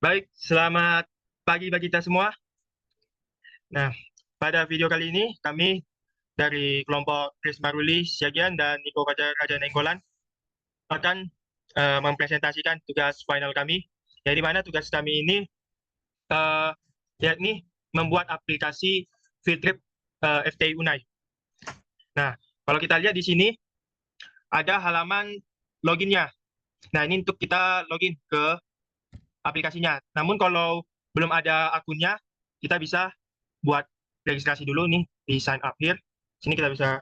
Baik, selamat pagi bagi kita semua. Nah, pada video kali ini kami dari kelompok Chris Maruli Siagian dan Niko Raja Nenggolan akan mempresentasikan tugas final kami, yang di mana tugas kami ini eh, yakni membuat aplikasi field trip FTI Unai. Nah, kalau kita lihat di sini ada halaman loginnya. Nah, ini untuk kita login ke aplikasinya. Namun kalau belum ada akunnya, kita bisa buat registrasi dulu nih di sign up here. Sini kita bisa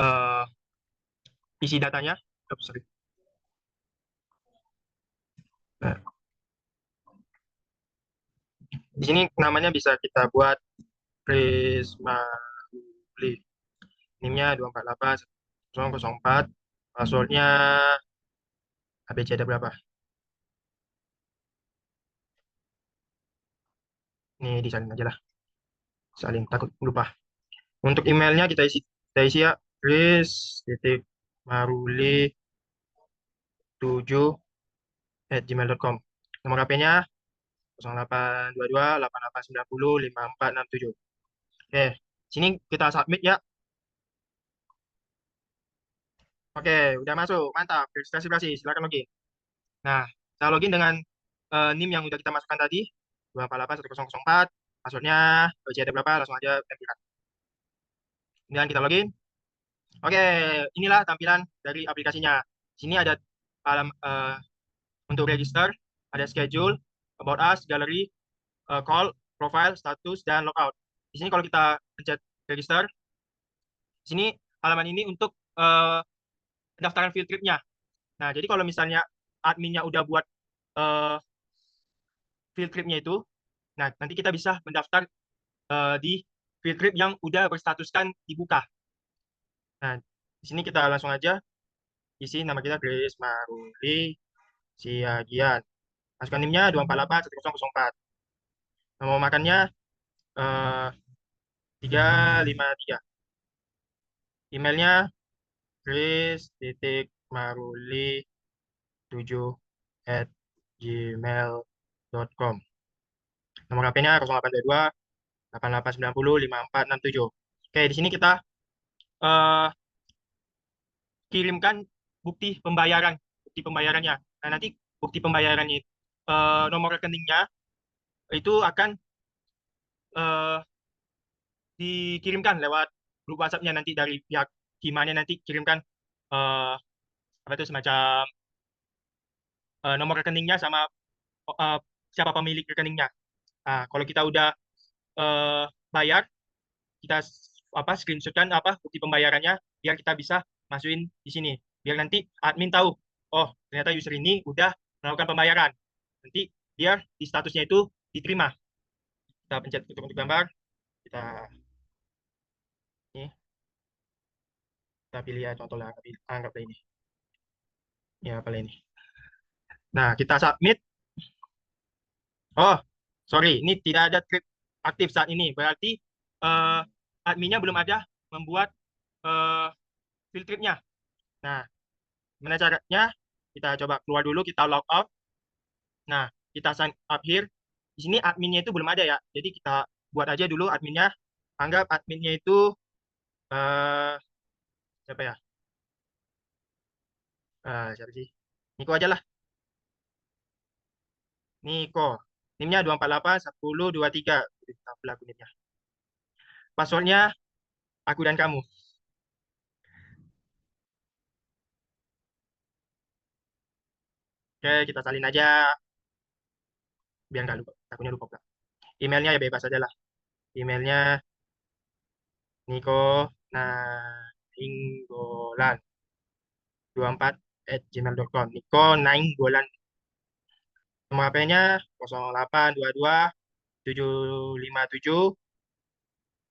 eh, isi datanya. Oh, sorry. Nah, di sini namanya bisa kita buat Prisma Beli. NIM-nya 2481004. Passwordnya ABC ada berapa? Ini disalin aja lah. Salin, takut lupa. Untuk emailnya kita isi ya. Chris titik maruli 7@gmail.com. Nomor HP-nya 0822 8890 5467. Oke, sini kita submit ya. Oke, udah masuk. Mantap. Registrasi, silakan login. Nah, kita login dengan NIM yang udah kita masukkan tadi, 2481004. Passwordnya, ada berapa, langsung aja tempelkan. Kemudian kita login. Oke, inilah tampilan dari aplikasinya. Sini ada untuk register, ada schedule, about us, gallery, call, profile, status, dan logout. Di sini kalau kita pencet register, di sini halaman ini untuk pendaftaran field tripnya. Nah, jadi kalau misalnya adminnya udah buat uh, field tripnya itu, nah nanti kita bisa mendaftar di field trip yang udah berstatuskan dibuka. Nah, di sini kita langsung aja isi nama kita Grace Maruli Siagian. Masukkan NIM-nya 2481004. Nama makannya 353. Emailnya Grace titik maruli 7@gmail.com. Nomor HP-nya 0822 8890 5467. Oke, di sini kita eh, kirimkan bukti pembayarannya. Nah, nanti bukti pembayarannya nomor rekeningnya itu akan eh, dikirimkan lewat grup WhatsApp-nya nanti dari pihak gimana nanti kirimkan eh, apa itu semacam nomor rekeningnya sama eh, siapa pemilik rekeningnya. Nah, kalau kita udah eh, bayar, kita screenshotkan bukti pembayarannya biar kita bisa masukin di sini. Biar nanti admin tahu, oh ternyata user ini udah melakukan pembayaran. Nanti biar di statusnya itu diterima. Kita pencet untuk gambar, kita ini kita pilih ya contohnya anggaplah ini. Ya, apa ini. Nah, kita submit. Oh, sorry, ini tidak ada trip aktif saat ini. Berarti eh, adminnya belum ada membuat eh, field tripnya. Nah, gimana caranya? Kita coba keluar dulu, kita log out. Nah, kita sign up here. Di sini adminnya itu belum ada ya. Jadi kita buat aja dulu adminnya. Anggap adminnya itu eh, siapa ya? Siapa sih? Niko aja lah. Niko. NIM-nya 2481023. Kita pelaku NIM-nya. Passwordnya aku dan kamu. Oke, kita salin aja. Biar nggak lupa. Akunya lupa pula. Emailnya ya bebas aja lah. Emailnya Niko Nainggolan 24@gmail.com. Niko Nainggolan. Nomor HP-nya 0822 757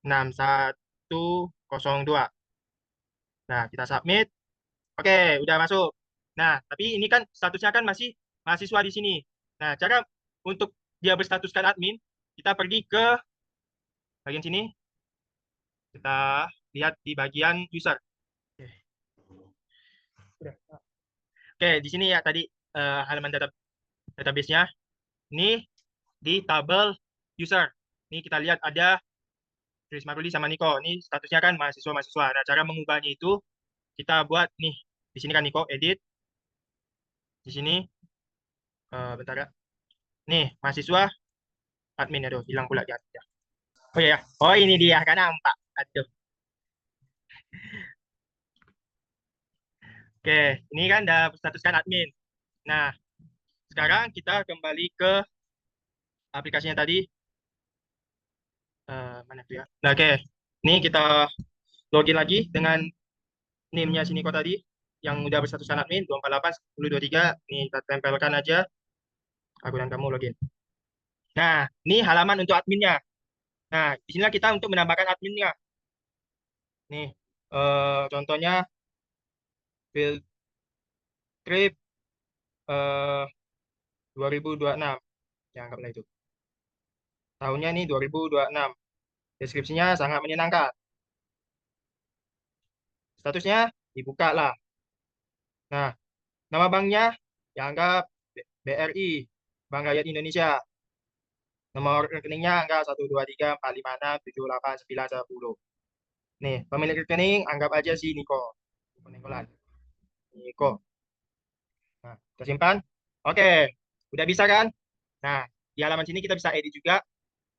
6102. Nah, kita submit. Oke, udah masuk. Nah, tapi ini kan statusnya kan masih mahasiswa di sini. Nah, cara untuk dia berstatuskan admin, kita pergi ke bagian sini. Kita lihat di bagian user. Oke, udah. Oke, di sini ya tadi halaman database-nya. Ini di tabel user. Ini kita lihat ada Chris Maruli sama Niko. Ini statusnya kan mahasiswa-mahasiswa. Nah, cara mengubahnya itu kita buat nih. Di sini kan Niko edit. Di sini bentar ya. Nih, mahasiswa admin. Aduh, hilang pula dia. Oh iya, ya. Oh ini dia kan nampak. Aduh. Oke, ini kan udah statuskan admin. Nah, sekarang kita kembali ke aplikasinya tadi. Mana tuh ya? Nah, oke. Ini kita login lagi dengan NIM-nya si Niko tadi yang udah berstatuskan admin 248 1023. Ini kita tempelkan aja. Aku dan kamu login. Nah, ini halaman untuk adminnya. Nah, di sinilah kita untuk menambahkan adminnya. Nih, contohnya field trip 2026. Ya, anggaplah itu. Tahunnya nih 2026. Deskripsinya sangat menyenangkan. Statusnya dibuka lah. Nah, nama banknya ya anggap BRI, Bank Rakyat Indonesia. Nomor rekeningnya anggap 12345678910. Nih, pemilik rekening anggap aja si Niko. Niko Nenggolan. Niko. Nah, kita simpan. Oke, udah bisa kan? Nah, di halaman sini kita bisa edit juga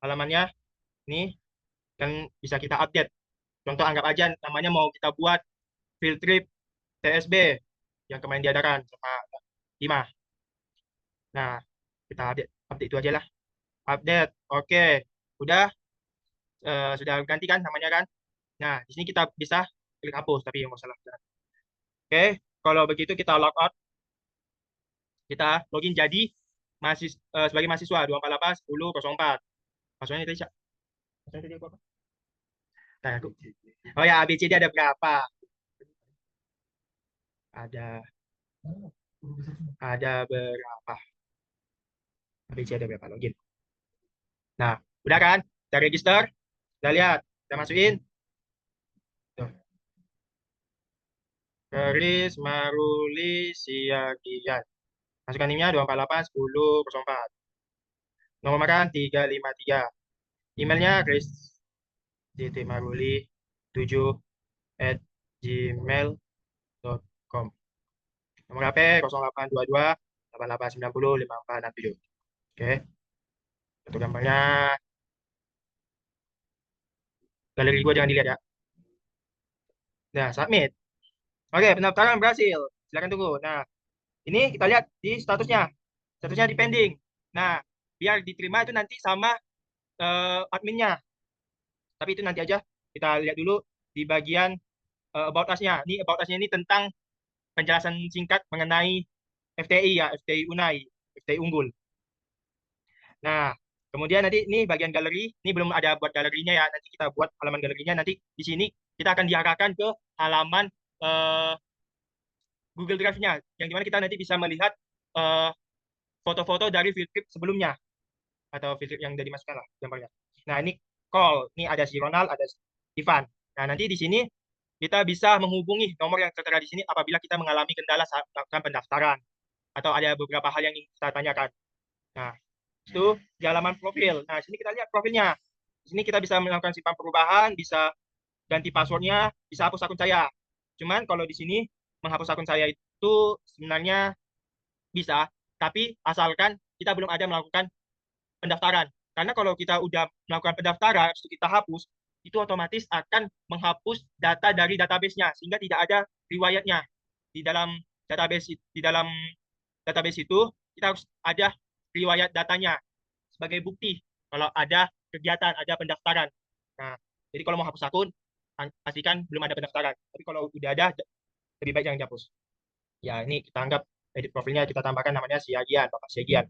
halamannya. Nih, kan bisa kita update. Contoh anggap aja namanya mau kita buat field trip TSB yang kemarin diadakan sama Dimah. Nah, kita update, update itu aja lah. Update. Oke. Udah sudah ganti kan namanya kan? Nah, di sini kita bisa klik hapus tapi nggak salah. Oke, kalau begitu kita log out. Kita login jadi sebagai mahasiswa 248 1004. Passwordnya tadi siapa? Passwordnya tadi apa? Nah, aku. Oh ya, ABCD ada berapa? Ada ada berapa? ABC ada berapa login? Nah, udah kan? Kita register, kita lihat, kita masukin. Tuh. Keris Maruli Siagian. Masukkan NIM-nya 248 1004. Nomor makan 353. Emailnya Chris Maruli 7 at gmail.com. Nomor HP 0822 8890 5467. Oke. Itu gambarnya. Galeri gua jangan dilihat ya. Nah, submit. Oke, pendaftaran berhasil. Silakan tunggu. Nah, ini kita lihat di statusnya. Statusnya di pending. Nah, biar diterima itu nanti sama adminnya. Tapi itu nanti aja. Kita lihat dulu di bagian about us-nya. Ini about us-nya ini tentang penjelasan singkat mengenai FTI ya, FTI Unai, FTI Unggul. Nah, kemudian nanti ini bagian galeri, ini belum ada buat galerinya ya. Nanti kita buat halaman galerinya. Nanti di sini kita akan diarahkan ke halaman eh, Google Drive-nya, yang dimana kita nanti bisa melihat eh, foto-foto dari field trip sebelumnya atau field trip yang sudah dimasukkan lah gambarnya. Nah, ini call, ini ada si Ronald, ada si Ivan. Nah, nanti di sini kita bisa menghubungi nomor yang tertera di sini apabila kita mengalami kendala saat melakukan pendaftaran atau ada beberapa hal yang ingin kita tanyakan. Nah, itu di halaman profil. Nah, sini kita lihat profilnya. Di sini kita bisa melakukan simpan perubahan, bisa ganti passwordnya, bisa hapus akun saya. Cuman kalau di sini menghapus akun saya itu sebenarnya bisa, tapi asalkan kita belum ada melakukan pendaftaran. Karena kalau kita udah melakukan pendaftaran, terus kita hapus, itu otomatis akan menghapus data dari database-nya, sehingga tidak ada riwayatnya di dalam database itu kita harus ada riwayat datanya sebagai bukti kalau ada kegiatan, ada pendaftaran. Nah, jadi kalau mau hapus akun, pastikan belum ada pendaftaran. Tapi kalau udah ada, lebih baik jangan dihapus. Ya, ini kita anggap edit profilnya kita tambahkan namanya Siagian, Bapak Siagian.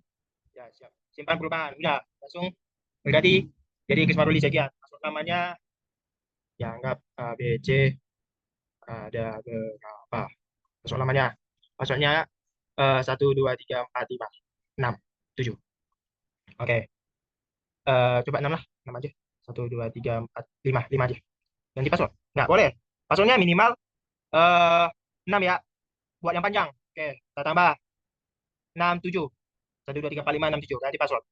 Ya, siap. Simpan perubahan. Udah, langsung berarti jadi Chris Maruli Siagian. Masuk namanya, ya anggap A, B, C, ada berapa. Masuk namanya. Maksudnya 1, 2, 3, 4, 5, 6, 7. Oke. Coba 6 lah. 6 aja. 1, 2, 3, 4, 5. 5 aja. Ganti password. Nggak boleh. Passwordnya minimal 6 ya. Buat yang panjang. Oke, kita tambah 6, 7. 1234567 ganti password.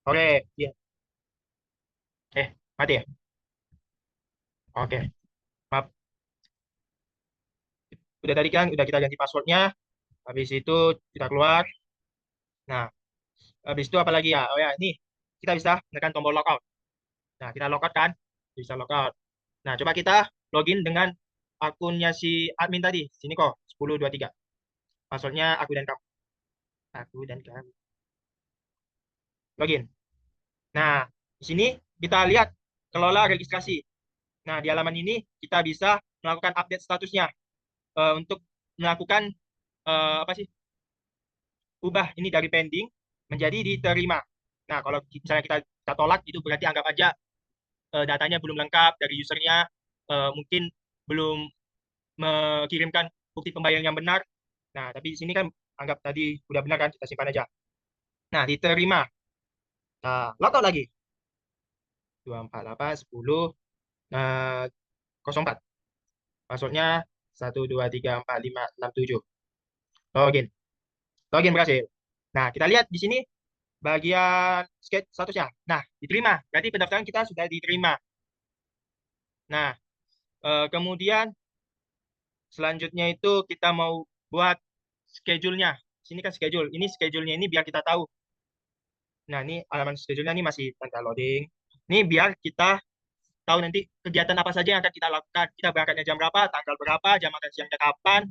Oke, iya. Mati ya? Oke, maaf. Udah tadi kan, udah kita ganti passwordnya. Habis itu kita keluar. Nah, habis itu apa lagi ya? Oh ya, ini kita bisa menekan tombol logout. Nah, kita logout kan? Bisa logout. Nah, coba kita login dengan akunnya si admin tadi. Sini kok, 1023. Passwordnya aku dan kamu. Aku dan kamu. Login. Nah, di sini kita lihat kelola registrasi. Nah, di halaman ini kita bisa melakukan update statusnya untuk melakukan apa sih? Ubah ini dari pending menjadi diterima. Nah, kalau misalnya kita tolak itu berarti anggap aja datanya belum lengkap dari usernya, mungkin belum mengirimkan bukti pembayaran yang benar. Nah, tapi di sini kan anggap tadi udah benar kan, kita simpan aja. Nah, diterima. Nah, logout lagi. 24810 04. Passwordnya 1234567. Login. Login berhasil. Nah, kita lihat di sini bagian sketch statusnya. Nah, diterima. Berarti pendaftaran kita sudah diterima. Nah, kemudian selanjutnya itu kita mau buat schedule-nya. Sini kan schedule. Ini schedule-nya ini biar kita tahu. Nah, ini halaman schedule-nya ini masih tanda loading. Ini biar kita tahu nanti kegiatan apa saja yang akan kita lakukan. Kita berangkatnya jam berapa, tanggal berapa, jam makan siangnya kapan,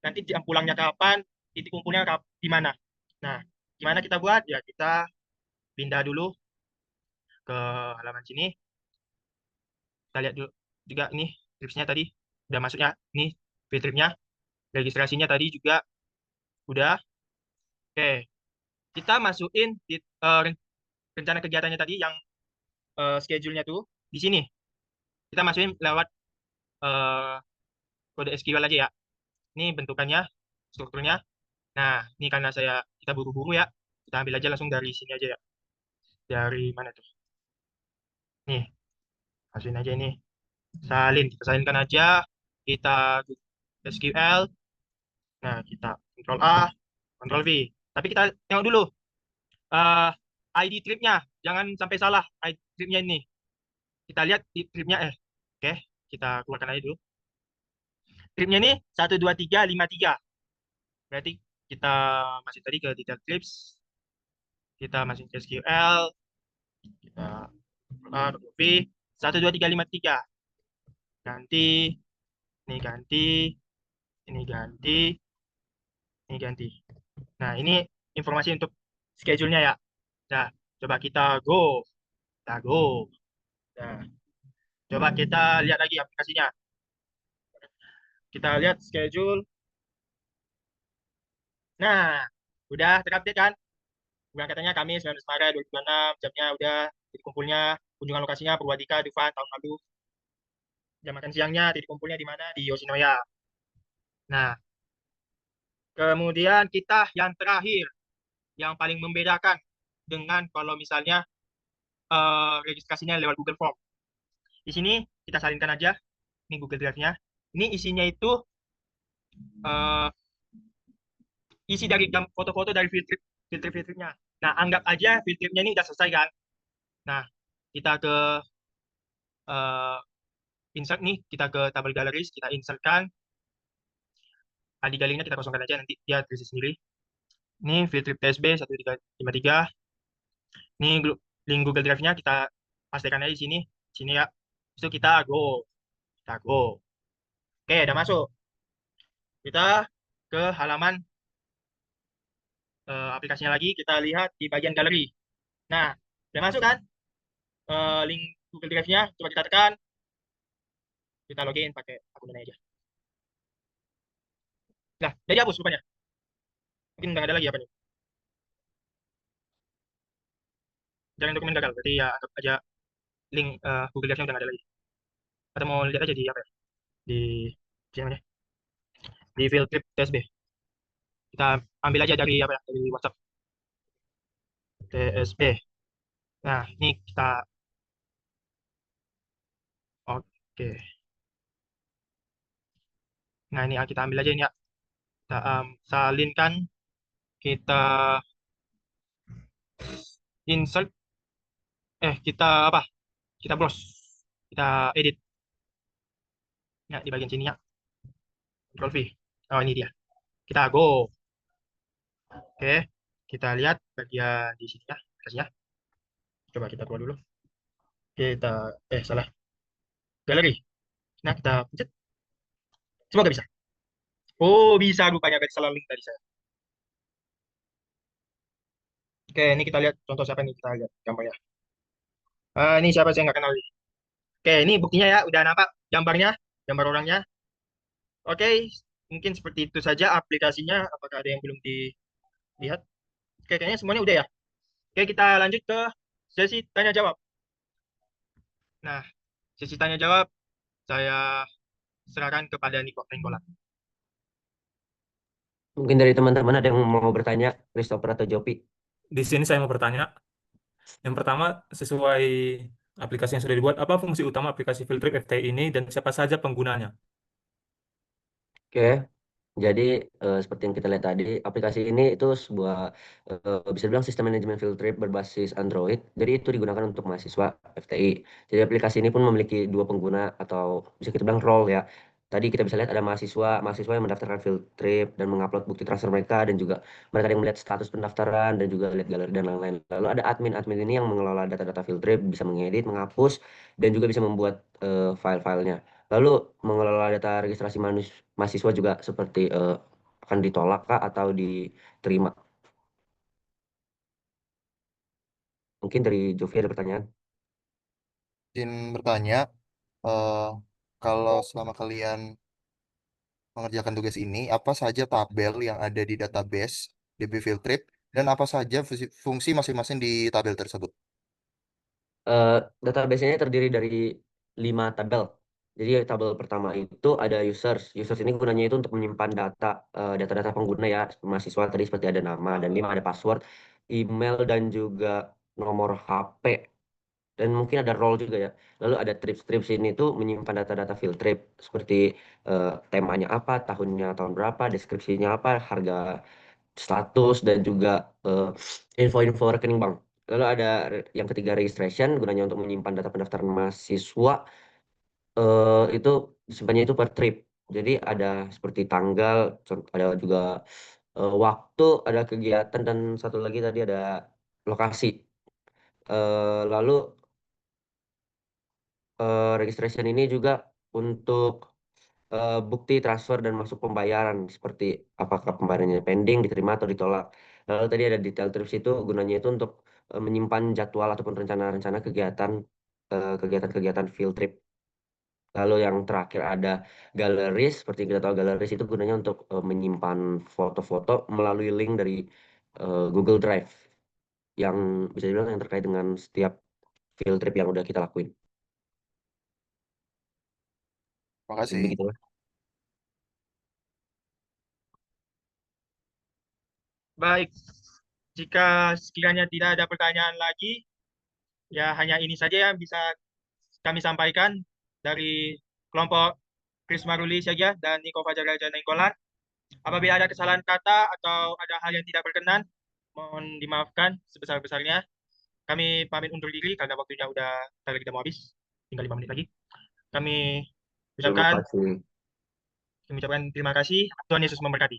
nanti jam pulangnya kapan, titik kumpulnya di mana. Nah, gimana kita buat? Ya, kita pindah dulu ke halaman sini. Kita lihat dulu juga ini tripsnya tadi udah masuknya. Ini field tripnya, registrasinya tadi juga udah. Oke, kita masukin rencana kegiatannya tadi yang schedule-nya tuh di sini. Kita masukin lewat eh, kode SQL aja ya. Ini bentukannya, strukturnya. Nah, ini karena kita buru-buru ya, kita ambil aja langsung dari sini aja ya. Dari mana tuh? Nih, masukin aja ini. Kita salinkan aja. Kita SQL. Nah, kita Ctrl A, Ctrl V. Tapi kita tengok dulu eh, ID tripnya. Jangan sampai salah ID tripnya ini. Kita lihat tripnya. Oke, kita keluarkan aja dulu. Tripnya ini 12353. Berarti kita masih tadi ke detail clips. Kita masih ke SQL. Kita V 12353 ganti, ini ganti, ini ganti, ini ganti. Nah, ini informasi untuk schedule-nya ya. Nah, coba kita go. Kita go. Nah, coba kita lihat lagi aplikasinya. Kita lihat schedule. Nah, udah terupdate kan? Berangkatannya Kamis 19 Maret 2026, jamnya udah, titik kumpulnya, kunjungan lokasinya Purwadika, Dufan, tahun lalu. Jam makan siangnya, titik kumpulnya di mana? Di Yoshinoya. Nah, kemudian kita yang terakhir, yang paling membedakan dengan kalau misalnya registrasinya lewat Google Form. Di sini kita salinkan aja, ini Google Drive-nya. Ini isinya itu eh, isi dari foto-foto dari filter-filternya. Nah, anggap aja filternya ini udah selesai kan. Nah, kita ke eh, insert nih, kita ke tabel galeris, kita insertkan. ID galerinya kita kosongkan aja, nanti dia terisi sendiri. Ini filter TSB 1353. Ini link Google Drive-nya kita pastikan aja di sini. Sini ya. Itu kita go. Kita go. Oke, udah masuk. Kita ke halaman aplikasinya lagi. Kita lihat di bagian galeri. Nah, udah masuk kan? Link Google Drive-nya. Coba kita tekan. Kita login pakai akun mana aja. Nah, jadi hapus rupanya. Mungkin nggak ada lagi apa nih. Jangan dokumen gagal. Berarti ya anggap aja link Google Drive-nya udah nggak ada lagi. Atau mau lihat aja di apa ya? Di sini namanya. Di field trip TSB. Kita ambil aja dari apa ya? Dari WhatsApp TSB. Nah, ini kita oke. Nah, ini kita ambil aja ini ya. Kita salinkan, kita insert, kita apa? Kita browse, kita edit. Ya, di bagian sini ya. Control V. Oh, ini dia. Kita go. Oke, kita lihat bagian di sini ya. Kasih ya. Coba kita keluar dulu. Kita, salah. Galeri. Nah, kita pencet. Semoga bisa. Oh, bisa rupanya. Tadi salah link tadi saya. Oke, ini kita lihat contoh siapa nih. Kita lihat gambarnya. Ini siapa saya nggak kenal nih. Oke, ini buktinya ya. Udah nampak gambarnya, gambar orangnya. Oke, mungkin seperti itu saja aplikasinya. Apakah ada yang belum dilihat? Oke, kayaknya semuanya udah ya. Oke, kita lanjut ke sesi tanya jawab. Nah, sesi tanya jawab saya serahkan kepada Niko Tenggolan. Mungkin dari teman-teman ada yang mau bertanya, Christopher atau Jopi. Di sini saya mau bertanya. Yang pertama, sesuai aplikasi yang sudah dibuat, apa fungsi utama aplikasi Filtrip FTI ini dan siapa saja penggunanya? Oke, jadi seperti yang kita lihat tadi, aplikasi ini itu sebuah bisa dibilang sistem manajemen field trip berbasis Android. Jadi itu digunakan untuk mahasiswa FTI. Jadi aplikasi ini pun memiliki dua pengguna atau bisa kita bilang role ya. Tadi kita bisa lihat ada mahasiswa yang mendaftarkan field trip dan mengupload bukti transfer mereka dan juga mereka yang melihat status pendaftaran dan juga lihat galeri dan lain-lain. Lalu ada admin ini yang mengelola data-data field trip, bisa mengedit, menghapus dan juga bisa membuat file-filenya. Lalu mengelola data registrasi mahasiswa juga seperti akan ditolak kah atau diterima. Mungkin dari Jovi ada pertanyaan. Izin bertanya, eh, kalau selama kalian mengerjakan tugas ini, apa saja tabel yang ada di database DB Filtrip dan apa saja fungsi masing-masing di tabel tersebut? Eh, Database-nya terdiri dari 5 tabel. Jadi tabel pertama itu ada users. Users ini gunanya itu untuk menyimpan data-data pengguna ya, mahasiswa tadi seperti ada nama dan 5 ada password, email dan juga nomor HP. Dan mungkin ada role juga ya. Lalu ada trips ini tuh menyimpan data-data field trip seperti temanya apa, tahun berapa, deskripsinya apa, harga status dan juga eh, info-info rekening bank. Lalu ada yang ketiga registration gunanya untuk menyimpan data pendaftaran mahasiswa itu disimpannya itu per trip. Jadi ada seperti tanggal, ada juga waktu, ada kegiatan dan satu lagi tadi ada lokasi. Lalu registration ini juga untuk bukti transfer dan masuk pembayaran seperti apakah pembayarannya pending, diterima atau ditolak. Lalu tadi ada detail trips itu gunanya itu untuk menyimpan jadwal ataupun rencana-rencana kegiatan-kegiatan field trip. Lalu yang terakhir ada galeries, seperti kita tahu galeries itu gunanya untuk menyimpan foto-foto melalui link dari Google Drive yang bisa dibilang yang terkait dengan setiap field trip yang udah kita lakuin. Jadi Makasih. begitulah. Baik, jika sekiranya tidak ada pertanyaan lagi, ya hanya ini saja yang bisa kami sampaikan dari kelompok Chris Maruli saja dan Niko Fajar Raja Nainggolan. Apabila ada kesalahan kata atau ada hal yang tidak berkenan, mohon dimaafkan sebesar-besarnya. Kami pamit undur diri karena waktunya udah ntar lagi kita mau habis, tinggal 5 menit lagi. Kami Terima ucapkan, kasih. kami ucapkan terima kasih. Tuhan Yesus memberkati.